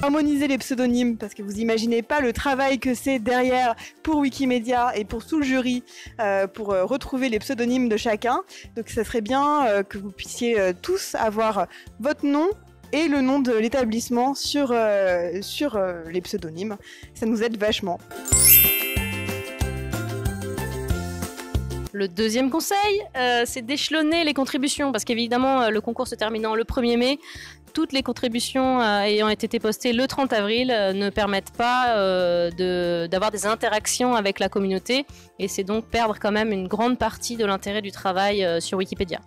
Harmoniser les pseudonymes, parce que vous imaginez pas le travail que c'est derrière pour Wikimedia et pour tout le jury pour retrouver les pseudonymes de chacun. Donc ça serait bien que vous puissiez tous avoir votre nom et le nom de l'établissement sur les pseudonymes. Ça nous aide vachement. Le deuxième conseil, c'est d'échelonner les contributions, parce qu'évidemment, le concours se terminant le 1er mai, toutes les contributions ayant été postées le 30 avril ne permettent pas d'avoir des interactions avec la communauté, et c'est donc perdre quand même une grande partie de l'intérêt du travail sur Wikipédia.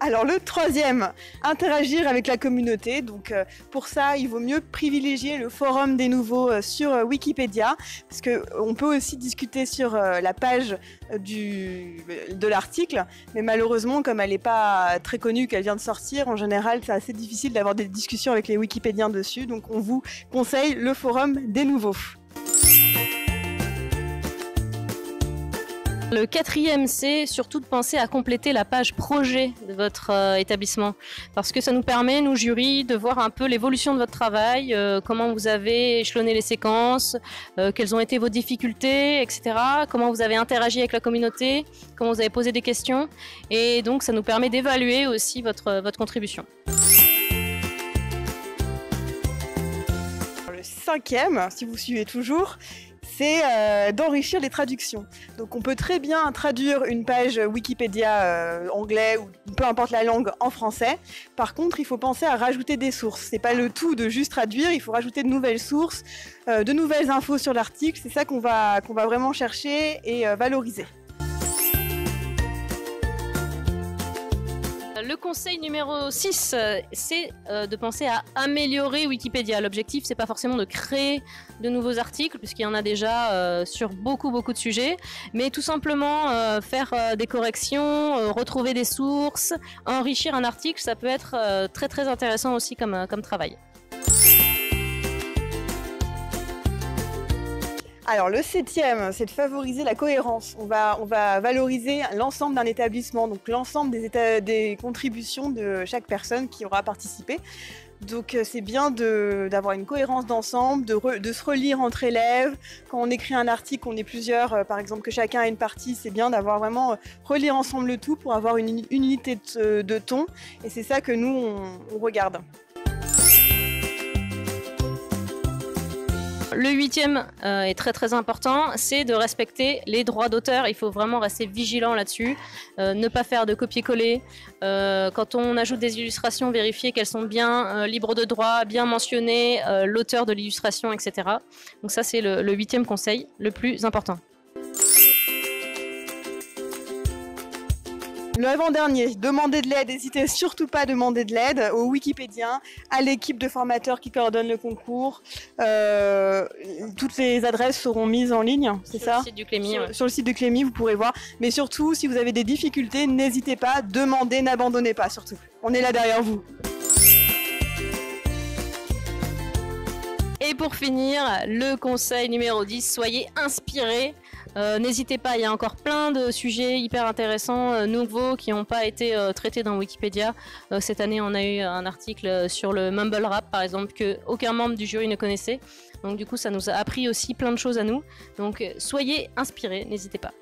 Alors le troisième, interagir avec la communauté. Donc pour ça, il vaut mieux privilégier le forum des nouveaux sur Wikipédia, parce qu'on peut aussi discuter sur la page de l'article, mais malheureusement, comme elle n'est pas très connue, qu'elle vient de sortir, en général, c'est assez difficile d'avoir des discussions avec les Wikipédiens dessus. Donc on vous conseille le forum des nouveaux. Le quatrième, c'est surtout de penser à compléter la page projet de votre établissement, parce que ça nous permet, nous jurys, de voir un peu l'évolution de votre travail, comment vous avez échelonné les séquences, quelles ont été vos difficultés, etc., comment vous avez interagi avec la communauté, comment vous avez posé des questions, et donc ça nous permet d'évaluer aussi votre contribution. Le cinquième, si vous suivez toujours, c'est d'enrichir les traductions. Donc on peut très bien traduire une page Wikipédia anglais ou peu importe la langue en français. Par contre, il faut penser à rajouter des sources. C'est pas le tout de juste traduire, il faut rajouter de nouvelles sources, de nouvelles infos sur l'article. C'est ça qu'on va vraiment chercher et valoriser. Le conseil numéro 6, c'est de penser à améliorer Wikipédia. L'objectif, c'est pas forcément de créer de nouveaux articles, puisqu'il y en a déjà sur beaucoup de sujets, mais tout simplement faire des corrections, retrouver des sources, enrichir un article, ça peut être très intéressant aussi comme travail. Alors le septième, c'est de favoriser la cohérence. On va valoriser l'ensemble d'un établissement, donc l'ensemble des contributions de chaque personne qui aura participé. Donc c'est bien d'avoir une cohérence d'ensemble, de se relire entre élèves. Quand on écrit un article, on est plusieurs, par exemple que chacun a une partie, c'est bien d'avoir vraiment relire ensemble le tout pour avoir une unité de ton. Et c'est ça que nous, on regarde. Le huitième est très important, c'est de respecter les droits d'auteur. Il faut vraiment rester vigilant là-dessus, ne pas faire de copier-coller. Quand on ajoute des illustrations, vérifier qu'elles sont bien libres de droit, bien mentionnées, l'auteur de l'illustration, etc. Donc ça, c'est le huitième conseil, le plus important. L'avant-dernier, demander de l'aide, n'hésitez surtout pas à demander de l'aide aux Wikipédiens, à l'équipe de formateurs qui coordonne le concours. Toutes les adresses seront mises en ligne, c'est ça ? Sur le site du Clémy. Sur le site de Clémy, vous pourrez voir. Mais surtout, si vous avez des difficultés, n'hésitez pas, demandez, n'abandonnez pas surtout. On est là derrière vous. Et pour finir, le conseil numéro 10, soyez inspirés. N'hésitez pas, il y a encore plein de sujets hyper intéressants, nouveaux, qui n'ont pas été traités dans Wikipédia. Cette année, on a eu un article sur le mumble rap, par exemple, qu'aucun membre du jury ne connaissait. Donc du coup, ça nous a appris aussi plein de choses à nous. Donc soyez inspirés, n'hésitez pas.